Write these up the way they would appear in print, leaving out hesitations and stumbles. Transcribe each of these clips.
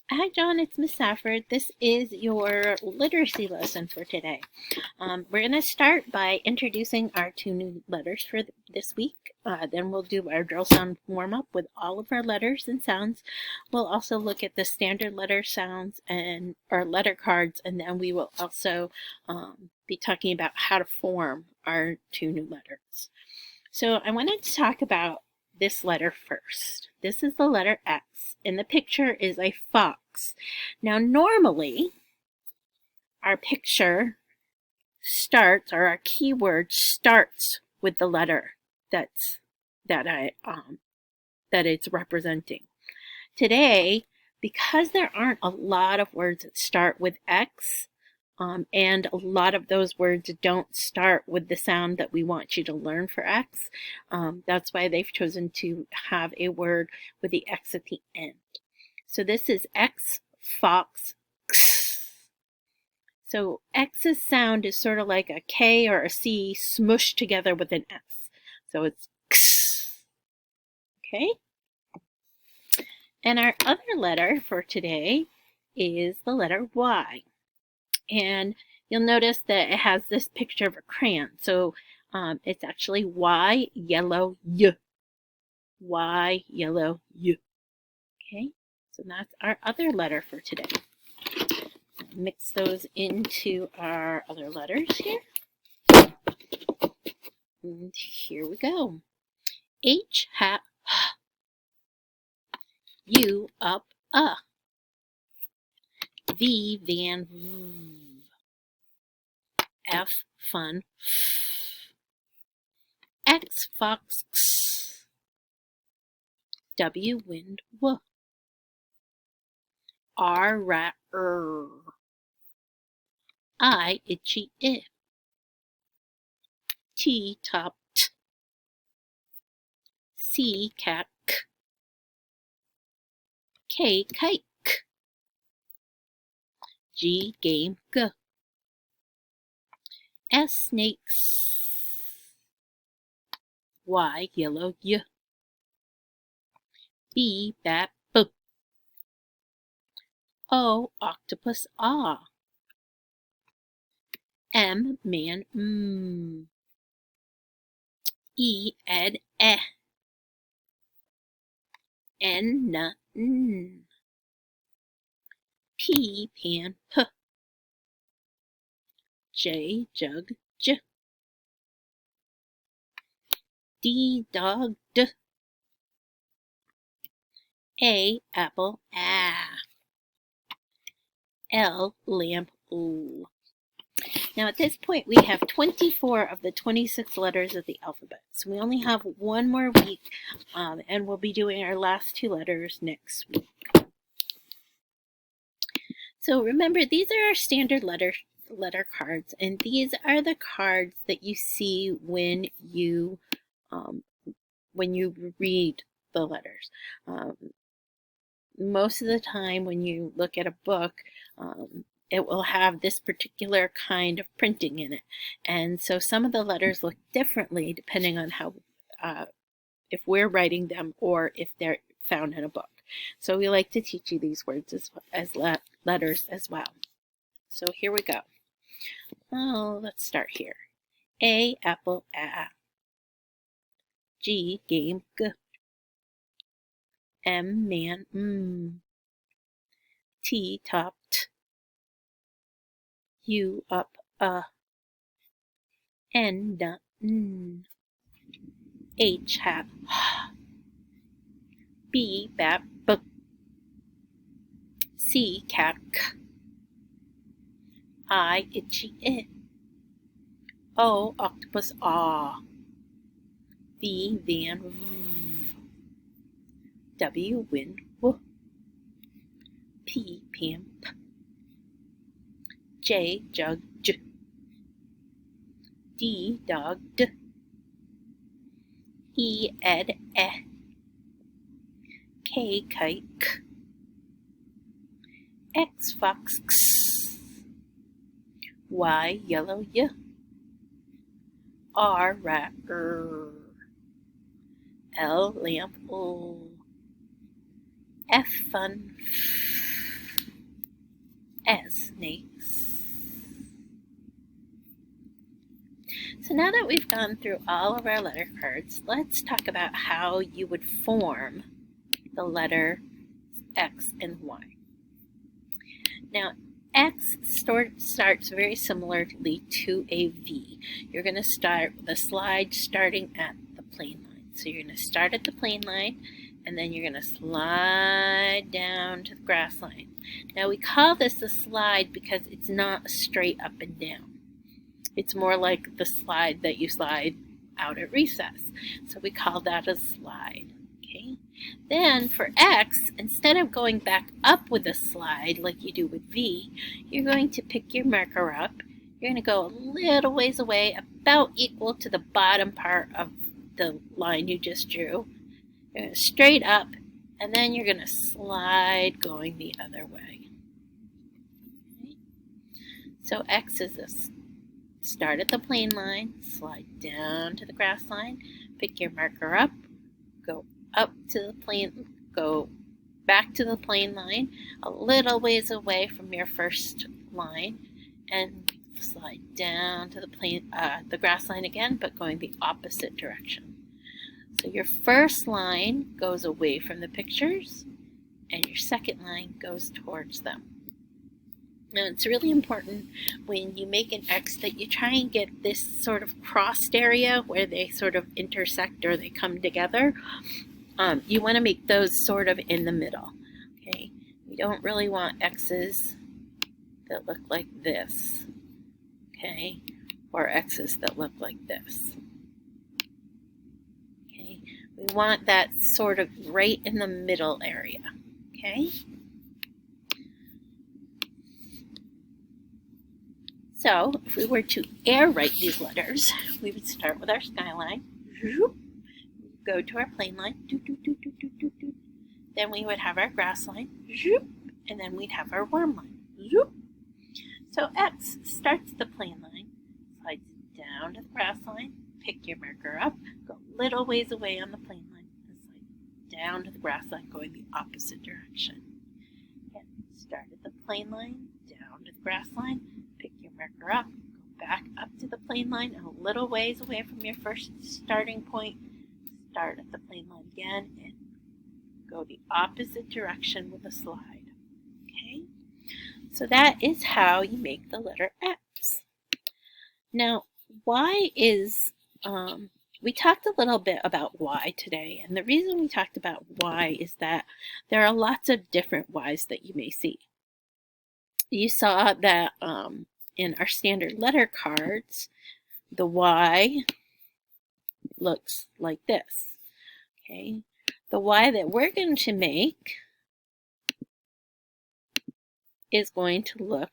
Hi, John. It's Miss Safford. This is your literacy lesson for today. We're going to start by introducing our two new letters for this week. Then we'll do our drill sound warm-up with all of our letters and sounds. We'll also look at the standard letter sounds and our letter cards, and then we will also be talking about how to form our two new letters. So I wanted to talk about this letter first. This is the letter X, and the picture is a fox. Now, normally, our picture starts, or our keyword starts with the letter that it's representing. Today, because there aren't a lot of words that start with X, and a lot of those words don't start with the sound that we want you to learn for X. That's why they've chosen to have a word with the X at the end. So this is X, fox, X. So X's sound is sort of like a K or a C smushed together with an S. So it's X. Okay? And our other letter for today is the letter Y. And you'll notice that it has this picture of a crayon. So it's actually Y, yellow, Y. Y, yellow, Y. Okay, so that's our other letter for today. Mix those into our other letters here. And here we go. H, hat, U, up, V, van, v. F, fun, X, fox, x. W, wind, w. R, rat, I, itchy, I. T, top, t. C, cat, k. K, kite, k. G, game, g. S, snakes. Y, yellow, y. B, bat, b. O, octopus, ah. M, man, mm. E, ed, eh. N, nut, n. P, pan, p. J, jug, j. D, dog, d. A, apple, ah. L, lamp, l. Now at this point we have 24 of the 26 letters of the alphabet. So we only have one more week, and we'll be doing our last two letters next week. So remember, these are our standard letter cards, and these are the cards that you see when you read the letters. Most of the time when you look at a book, it will have this particular kind of printing in it. And so some of the letters look differently depending on how, if we're writing them or if they're found in a book. So we like to teach you these words as letters as well. So here we go. Oh, let's start here. A, apple, a. G, game, g. M, man, mm. T, top, t. U, up, N, nut, n. H, hat, h. B, bat, b. C, cat, k. I, itchy, I. O, octopus, ah. V, van, v. W, wind, w. P, pan, p. J, jug, j. D, dog, d. E, ed, eh. K, kite, k. X, fox, x. Y, yellow, y. R, rat, L, lamp, l. F, fun, f. snakes. So now that we've gone through all of our letter cards, let's talk about how you would form the letter X and Y. Now, X starts very similarly to a V. You're going to start with a slide starting at the plane line. So you're going to start at the plane line, and then you're going to slide down to the grass line. Now, we call this a slide because it's not straight up and down. It's more like the slide that you slide out at recess. So we call that a slide. Okay. Then for X, instead of going back up with a slide like you do with V, you're going to pick your marker up. You're going to go a little ways away, about equal to the bottom part of the line you just drew. You're going to straight up, and then you're going to slide going the other way. Okay. So X is this. Start at the plane line, slide down to the grass line, pick your marker up, go up to the plane, go back to the plane line, a little ways away from your first line, and slide down to the grass line again, but going the opposite direction. So your first line goes away from the pictures, and your second line goes towards them. Now, it's really important when you make an X that you try and get this sort of crossed area where they sort of intersect or they come together. You want to make those sort of in the middle. Okay, we don't really want X's that look like this. Okay, or X's that look like this. Okay, we want that sort of right in the middle area. Okay. So, if we were to air write these letters, we would start with our skyline, go to our plane line, then we would have our grass line, and then we'd have our worm line. So X starts the plane line, slides down to the grass line, pick your marker up, go a little ways away on the plane line, and slide down to the grass line going the opposite direction. Again, start at the plane line, down to the grass line, pick your marker up, go back up to the plane line and a little ways away from your first starting point. Start at the plane line again and go the opposite direction with a slide. Okay? So that is how you make the letter X. Now, Y is, we talked a little bit about Y today, and the reason we talked about Y is that there are lots of different Ys that you may see. You saw that in our standard letter cards, the Y looks like this. Okay, the Y that we're going to make is going to look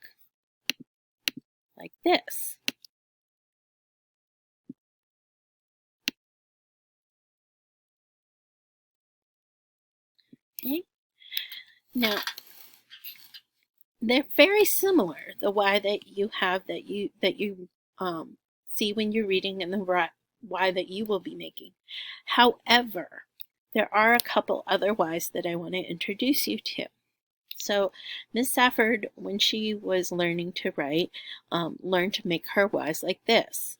like this. Okay, now they're very similar. The Y that you have that you see when you're reading and the Y that you will be making. However, there are a couple other Ys that I want to introduce you to. So Miss Safford, when she was learning to write, learned to make her Ys like this.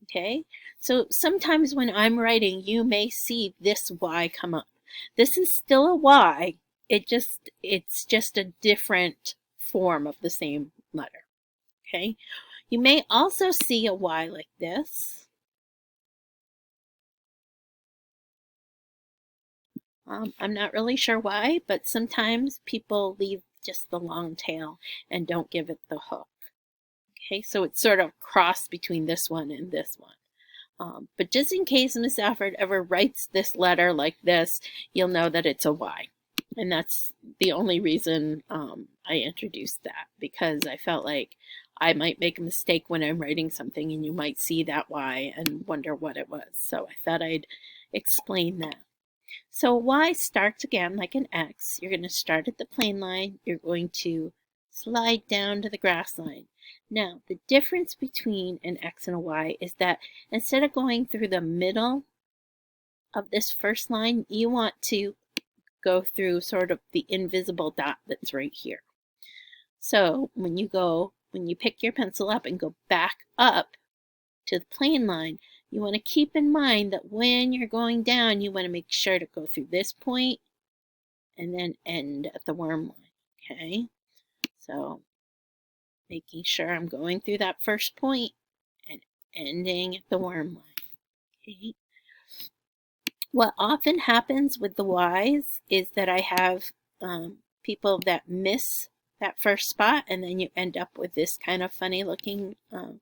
Okay, so sometimes when I'm writing, you may see this Y come up. This is still a Y. It's just a different form of the same letter. Okay, you may also see a Y like this. I'm not really sure why, but sometimes people leave just the long tail and don't give it the hook. Okay, so it's sort of cross between this one and this one. But just in case Miss Safford ever writes this letter like this, you'll know that it's a Y. And that's the only reason I introduced that, because I felt like I might make a mistake when I'm writing something and you might see that Y and wonder what it was. So I thought I'd explain that. So Y starts again like an X. You're going to start at the plane line. You're going to slide down to the grass line. Now, the difference between an X and a Y is that instead of going through the middle of this first line, you want to go through sort of the invisible dot that's right here. So when you pick your pencil up and go back up to the plain line, you want to keep in mind that when you're going down, you want to make sure to go through this point and then end at the worm line, okay? So making sure I'm going through that first point and ending at the worm line, okay? What often happens with the Y's is that I have people that miss that first spot, and then you end up with this kind of funny looking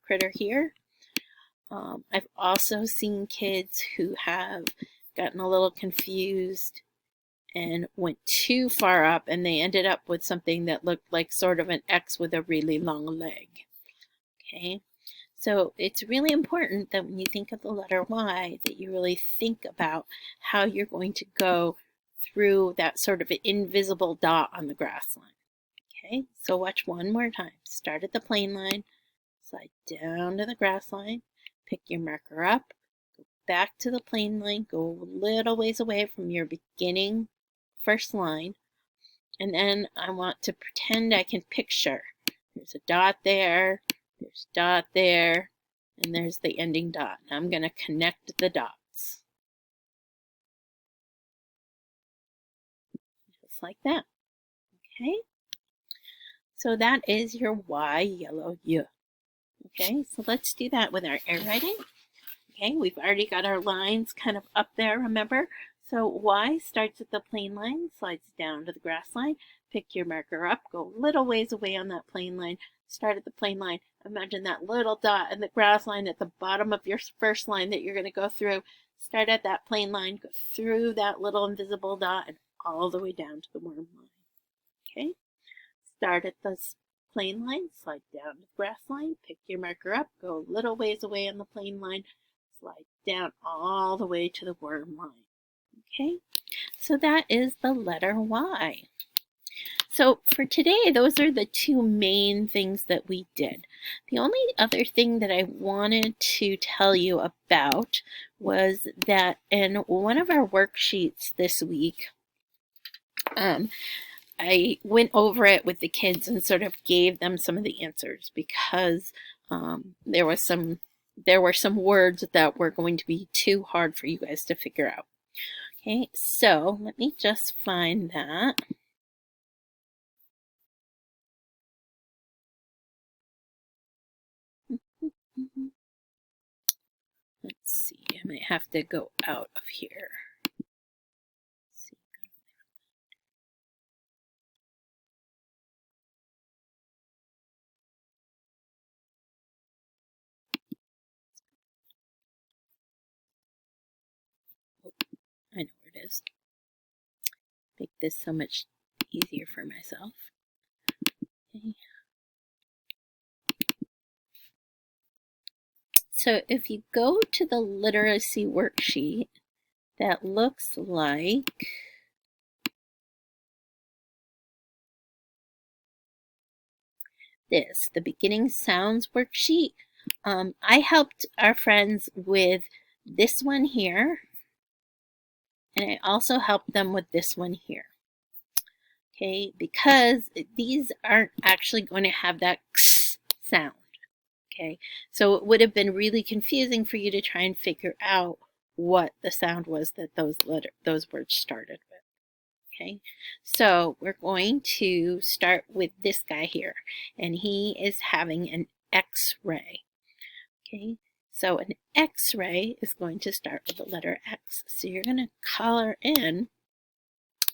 critter here. I've also seen kids who have gotten a little confused and went too far up, and they ended up with something that looked like sort of an X with a really long leg. Okay, so it's really important that when you think of the letter Y, that you really think about how you're going to go through that sort of invisible dot on the grass line. Okay, so watch one more time. Start at the plain line, slide down to the grass line, pick your marker up, go back to the plain line, go a little ways away from your beginning first line, and then I want to pretend I can picture. There's a dot there, there's a dot there, and there's the ending dot. Now I'm going to connect the dots. Just like that. Okay? So that is your Y, yellow Y. Okay, so let's do that with our air writing. Okay, we've already got our lines kind of up there, remember? So Y starts at the plain line, slides down to the grass line, pick your marker up, go a little ways away on that plain line, start at the plain line. Imagine that little dot in the grass line at the bottom of your first line that you're going to go through. Start at that plain line, go through that little invisible dot, and all the way down to the worm line. Okay, start at the plain line, slide down to the grass line, pick your marker up, go a little ways away on the plain line, slide down all the way to the worm line. Okay, so that is the letter Y. So for today, those are the two main things that we did. The only other thing that I wanted to tell you about was that in one of our worksheets this week, I went over it with the kids and sort of gave them some of the answers because there were some words that were going to be too hard for you guys to figure out. Okay, so let me just find that. Let's see, I might have to go out of here. Oh, I know where it is. Make this so much easier for myself. Okay. So if you go to the literacy worksheet, that looks like this, the beginning sounds worksheet. I helped our friends with this one here, and I also helped them with this one here. Okay, because these aren't actually going to have that x sound. Okay, so it would have been really confusing for you to try and figure out what the sound was that those words started with. Okay, so we're going to start with this guy here, and he is having an X-ray. Okay, so an X-ray is going to start with the letter X. So you're going to color in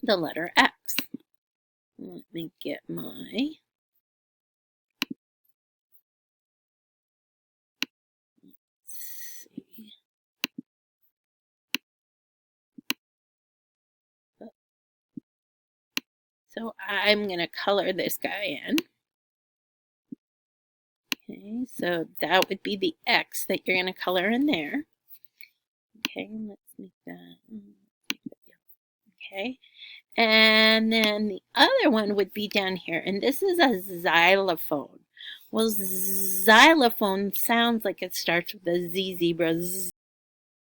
the letter X. Let me get my So I'm going to color this guy in. Okay, so that would be the X that you're going to color in there. Okay, let's make that. Okay, and then the other one would be down here, and this is a xylophone. Well, xylophone sounds like it starts with a Z, zebra, Z.